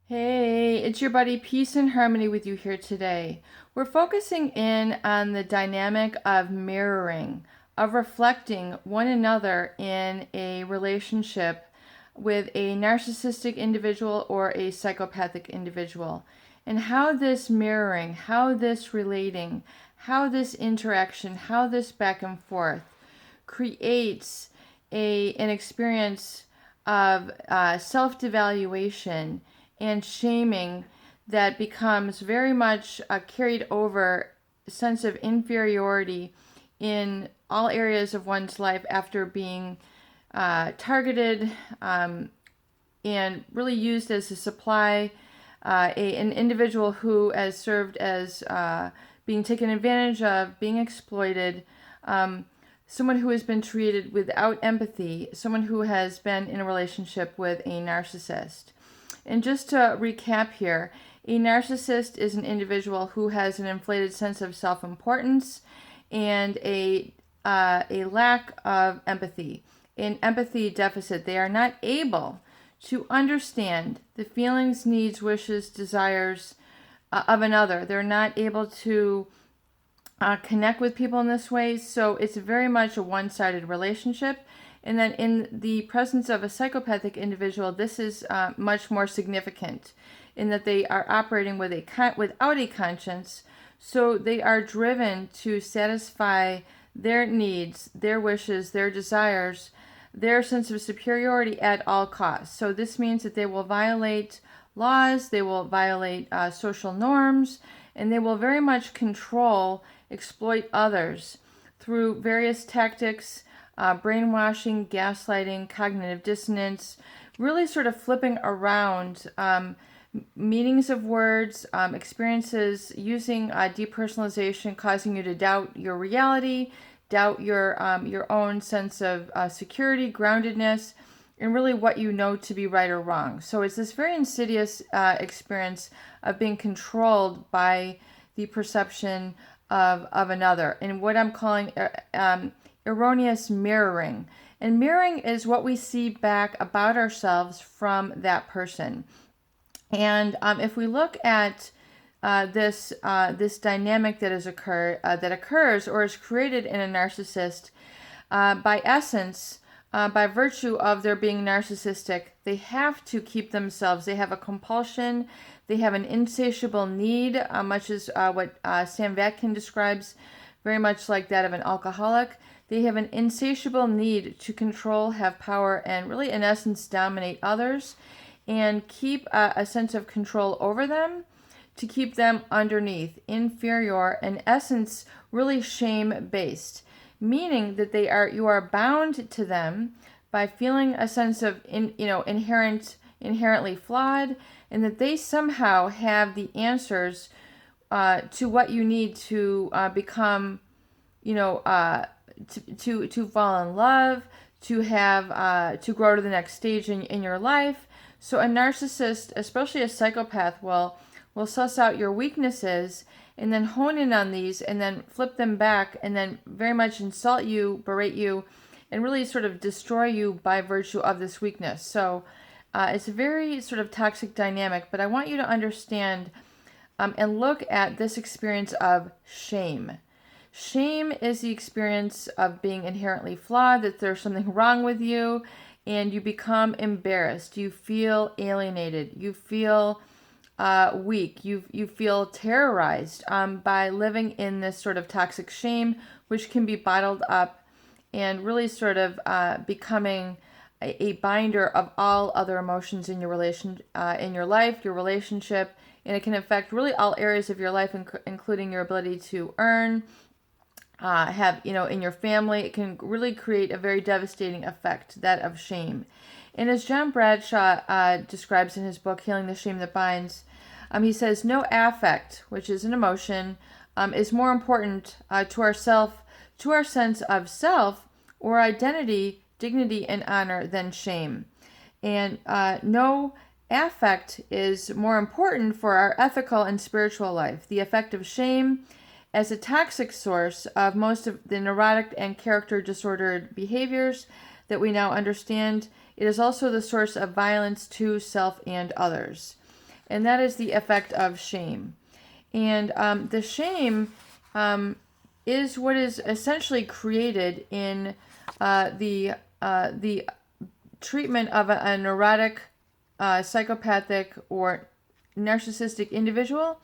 Hey, it's your buddy Peace and Harmony with you here today. We're focusing in on the dynamic of mirroring, of reflecting one another in a relationship with a narcissistic individual or a psychopathic individual, and how this mirroring, how this relating, how this interaction, how this back and forth creates an experience of self-devaluation and shaming that becomes very much a carried over sense of inferiority in all areas of one's life after being targeted and really used as a supply, an individual who has served as being taken advantage of, being exploited, someone who has been treated without empathy, someone who has been in a relationship with a narcissist. And just to recap here, a narcissist is an individual who has an inflated sense of self-importance and a lack of empathy, an empathy deficit. They are not able to understand the feelings, needs, wishes, desires of another. They're not able to connect with people in this way, so it's very much a one-sided relationship. And then in the presence of a psychopathic individual, this is much more significant in that they are operating without a conscience. So they are driven to satisfy their needs, their wishes, their desires, their sense of superiority at all costs. So this means that they will violate laws, they will violate social norms, and they will very much exploit others through various tactics, brainwashing, gaslighting, cognitive dissonance, really sort of flipping around meanings of words, experiences, using depersonalization, causing you to doubt your reality, doubt your own sense of security, groundedness, and really what you know to be right or wrong. So it's this very insidious experience of being controlled by the perception of another, and what I'm calling erroneous mirroring. And mirroring is what we see back about ourselves from that person. And if we look at this dynamic that occurs or is created in a narcissist, by essence, by virtue of their being narcissistic, they have to keep themselves. They have a compulsion. They have an insatiable need, much as what Sam Vatkin describes, very much like that of an alcoholic. They have an insatiable need to control, have power, and really, in essence, dominate others and keep a sense of control over them, to keep them underneath, inferior, in essence, really shame-based, meaning that you are bound to them by feeling a sense of inherently flawed, and that they somehow have the answers to what you need to become, to fall in love, to have to grow to the next stage in your life. So a narcissist, especially a psychopath, will suss out your weaknesses and then hone in on these and then flip them back and then very much insult you, berate you, and really sort of destroy you by virtue of this weakness. So it's a very sort of toxic dynamic, but I want you to understand and look at this experience of shame. Shame is the experience of being inherently flawed, that there's something wrong with you, and you become embarrassed. You feel alienated. You feel weak. You feel terrorized by living in this sort of toxic shame, which can be bottled up and really sort of becoming a binder of all other emotions in your in your life, your relationship, and it can affect really all areas of your life, including your ability to earn, in your family. It can really create a very devastating effect, that of shame. And as John Bradshaw describes in his book, Healing the Shame That Binds, he says, no affect, which is an emotion, is more important to our sense of self or identity, dignity, and honor than shame. And no affect is more important for our ethical and spiritual life. The effect of shame as a toxic source of most of the neurotic and character disordered behaviors that we now understand, it is also the source of violence to self and others. and that is the effect of shame. And the shame is what is essentially created in the treatment of a neurotic, psychopathic, or narcissistic individual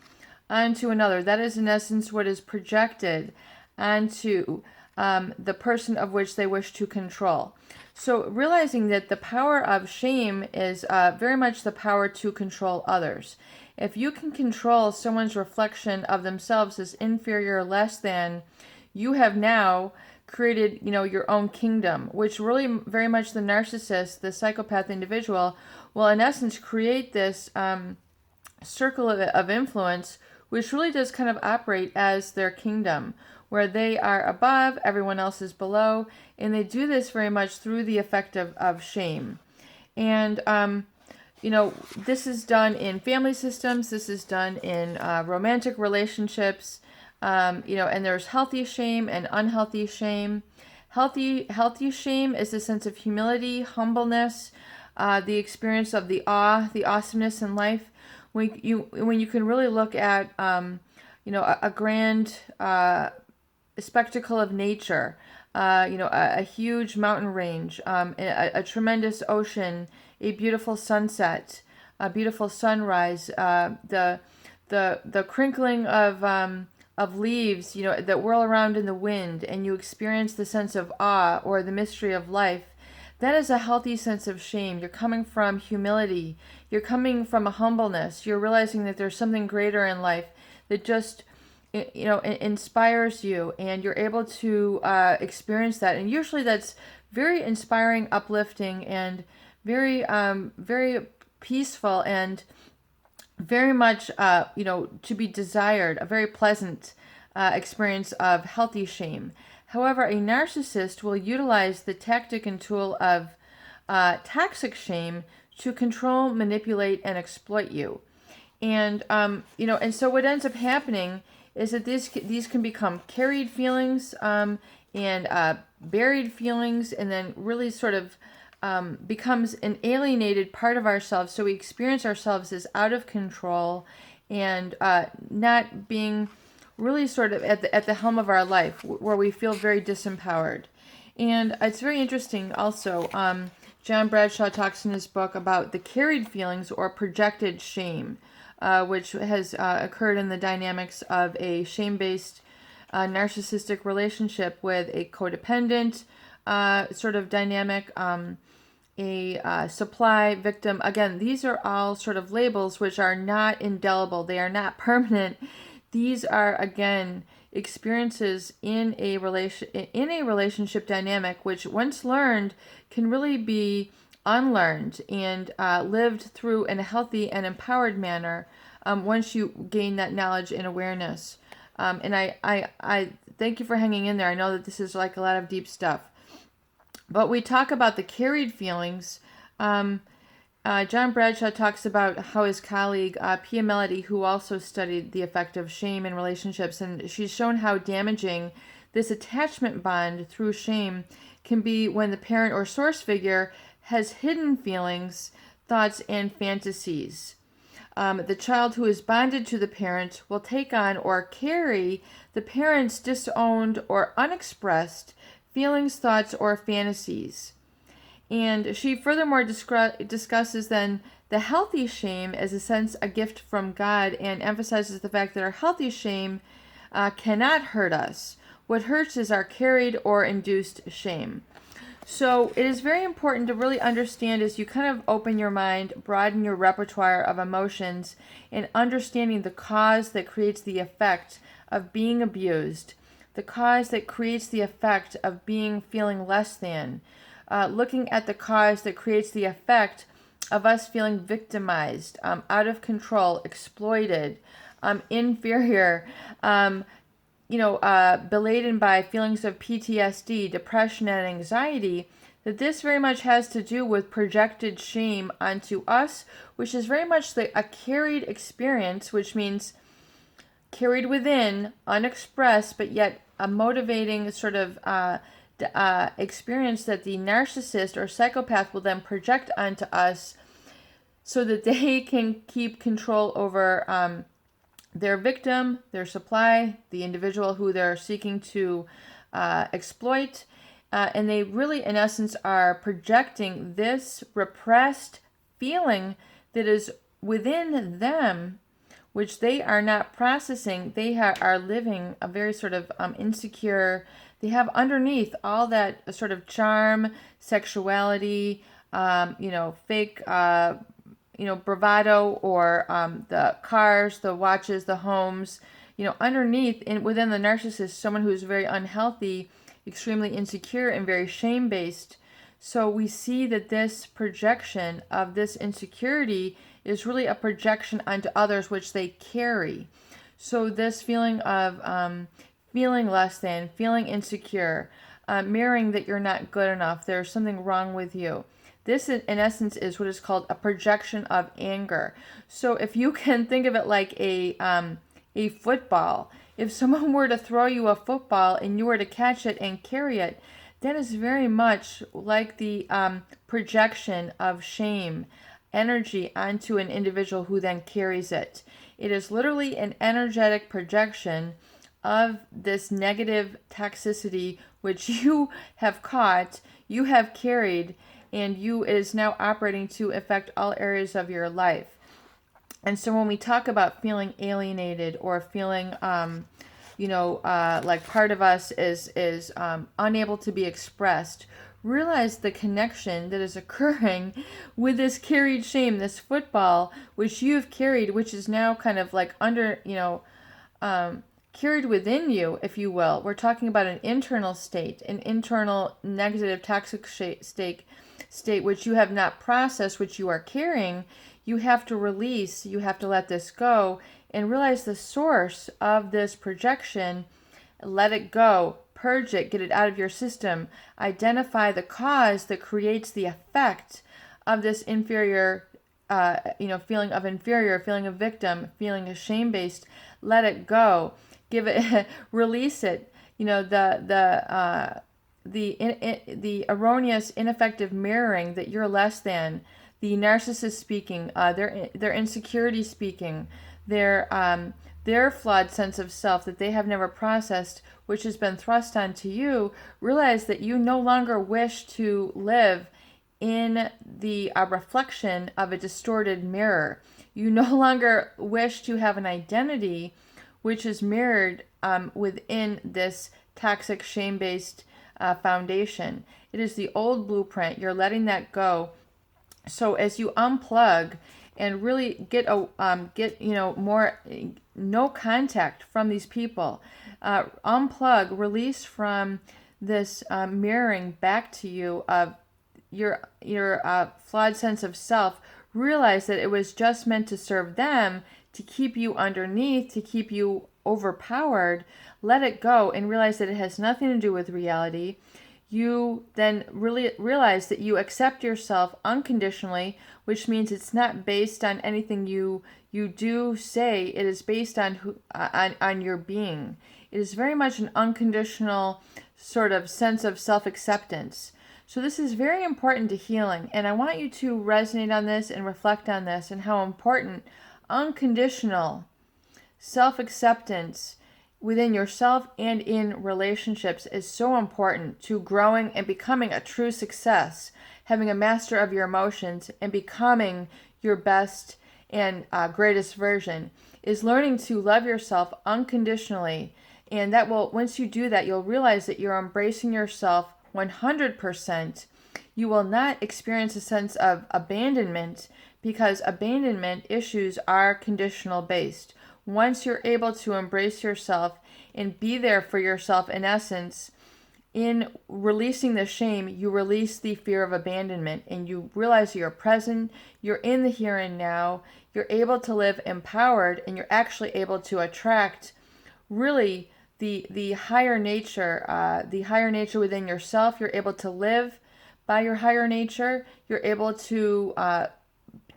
onto another. That is, in essence, what is projected onto the person of which they wish to control. So realizing that the power of shame is very much the power to control others. If you can control someone's reflection of themselves as inferior or less than, you have now created, your own kingdom, which really very much the narcissist, the psychopath individual, will in essence create this circle of influence, which really does kind of operate as their kingdom, where they are above, everyone else is below, and they do this very much through the effect of shame. And this is done in family systems, this is done in romantic relationships, and there's healthy shame and unhealthy shame. Healthy shame is a sense of humility, humbleness, the experience of the awe, the awesomeness in life. When you can really look at a grand spectacle of nature, a huge mountain range, a tremendous ocean, a beautiful sunset, a beautiful sunrise, the crinkling of leaves, that whirl around in the wind, and you experience the sense of awe or the mystery of life. That is a healthy sense of shame. You're coming from humility. You're coming from a humbleness. You're realizing that there's something greater in life that just, inspires you, and you're able to experience that. And usually that's very inspiring, uplifting, and very, very peaceful, and very much, to be desired, a very pleasant experience of healthy shame. However, a narcissist will utilize the tactic and tool of toxic shame to control, manipulate, and exploit you. And, and so what ends up happening is that these can become carried feelings and buried feelings, and then really sort of becomes an alienated part of ourselves. So we experience ourselves as out of control and not being really sort of at the helm of our life, where we feel very disempowered. And it's very interesting also, John Bradshaw talks in his book about the carried feelings or projected shame, which has occurred in the dynamics of a shame-based narcissistic relationship with a codependent sort of dynamic, a supply victim. Again, these are all sort of labels which are not indelible. They are not permanent. These are, again, experiences in a relationship dynamic, which once learned can really be unlearned and lived through in a healthy and empowered manner once you gain that knowledge and awareness. And I thank you for hanging in there. I know that this is like a lot of deep stuff. But we talk about the carried feelings. John Bradshaw talks about how his colleague, Pia Mellody, who also studied the effect of shame in relationships, and she's shown how damaging this attachment bond through shame can be when the parent or source figure has hidden feelings, thoughts, and fantasies. The child who is bonded to the parent will take on or carry the parent's disowned or unexpressed feelings, thoughts, or fantasies. And she furthermore discusses then the healthy shame as a gift from God, and emphasizes the fact that our healthy shame cannot hurt us. What hurts is our carried or induced shame. So it is very important to really understand, as you kind of open your mind, broaden your repertoire of emotions, and understanding the cause that creates the effect of being abused, the cause that creates the effect of feeling less than, looking at the cause that creates the effect of us feeling victimized, out of control, exploited, inferior, beladen by feelings of PTSD, depression, and anxiety, that this very much has to do with projected shame onto us, which is very much a carried experience, which means carried within, unexpressed, but yet a motivating sort of experience that the narcissist or psychopath will then project onto us so that they can keep control over their victim, their supply, the individual who they're seeking to exploit. And they really, in essence, are projecting this repressed feeling that is within them, which they are not processing. They are living a very sort of insecure. They have underneath all that sort of charm, sexuality, fake, bravado, or the cars, the watches, the homes. Underneath, within the narcissist, someone who's very unhealthy, extremely insecure, and very shame-based. So we see that this projection of this insecurity is really a projection onto others, which they carry. So this feeling of feeling less than, feeling insecure, mirroring that you're not good enough, there's something wrong with you. This, in essence, is what is called a projection of anger. So if you can think of it like a football, if someone were to throw you a football and you were to catch it and carry it, that is very much like the projection of shame, energy onto an individual who then carries it. It is literally an energetic projection of this negative toxicity which you have caught, you have carried, and it is now operating to affect all areas of your life. And so when we talk about feeling alienated or feeling like part of us is unable to be expressed, realize the connection that is occurring with this carried shame, this football which you've carried, which is now kind of like carried within you, if you will. We're talking about an internal state, an internal negative toxic state which you have not processed, which you are carrying. You have to release, you have to let this go and realize the source of this projection. Let it go, purge it, get it out of your system. Identify the cause that creates the effect of this inferior, feeling of inferior, feeling of victim, feeling of shame-based. Let it go. Give it, release it. The erroneous, ineffective mirroring that you're less than, the narcissist speaking, their insecurity speaking, their flawed sense of self that they have never processed, which has been thrust onto you. Realize that you no longer wish to live in the reflection of a distorted mirror. You no longer wish to have an identity which is mirrored within this toxic, shame-based foundation. It is the old blueprint. You're letting that go. So as you unplug and really get more no contact from these people, unplug, release from this mirroring back to you of your flawed sense of self. Realize that it was just meant to serve them, to keep you underneath, to keep you overpowered. Let it go and realize that it has nothing to do with reality. You then really realize that you accept yourself unconditionally, which means it's not based on anything you do say. It is based on your being. It is very much an unconditional sort of sense of self-acceptance. So this is very important to healing, and I want you to resonate on this and reflect on this and how important unconditional self-acceptance within yourself and in relationships is so important to growing and becoming a true success, having a master of your emotions and becoming your best and greatest version, is learning to love yourself unconditionally. And that will, once you do that, you'll realize that you're embracing yourself 100%. You will not experience a sense of abandonment, because abandonment issues are conditional based. Once you're able to embrace yourself and be there for yourself, in essence, in releasing the shame, you release the fear of abandonment, and you realize you're present, you're in the here and now, you're able to live empowered, and you're actually able to attract really the higher nature within yourself. You're able to live by your higher nature. You're able to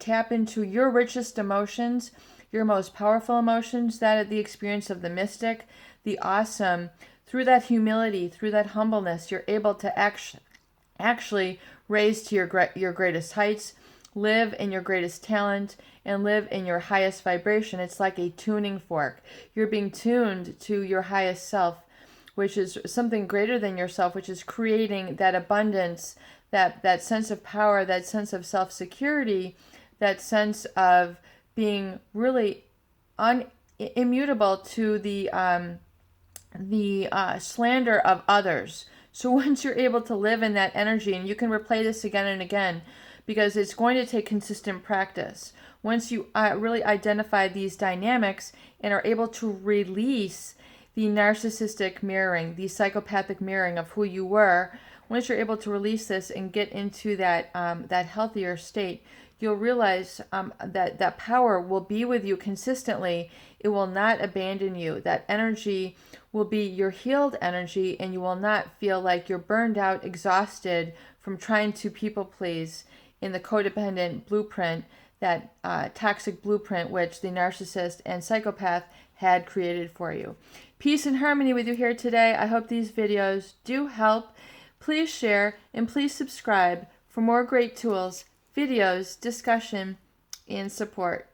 tap into your richest emotions, your most powerful emotions, that of the experience of the mystic, the awesome. Through that humility, through that humbleness, you're able to actually raise to your greatest heights, live in your greatest talent and live in your highest vibration. It's like a tuning fork. You're being tuned to your highest self, which is something greater than yourself, which is creating that abundance, that sense of power, that sense of self-security, that sense of being really immutable to the slander of others. So once you're able to live in that energy, and you can replay this again and again, because it's going to take consistent practice. Once you really identify these dynamics and are able to release the narcissistic mirroring, the psychopathic mirroring of who you were, once you're able to release this and get into that that healthier state, you'll realize that that power will be with you consistently. It will not abandon you. That energy will be your healed energy, and you will not feel like you're burned out, exhausted from trying to people please in the codependent blueprint, that toxic blueprint which the narcissist and psychopath had created for you. Peace and harmony with you here today. I hope these videos do help. Please share and please subscribe for more great tools, videos, discussion, and support.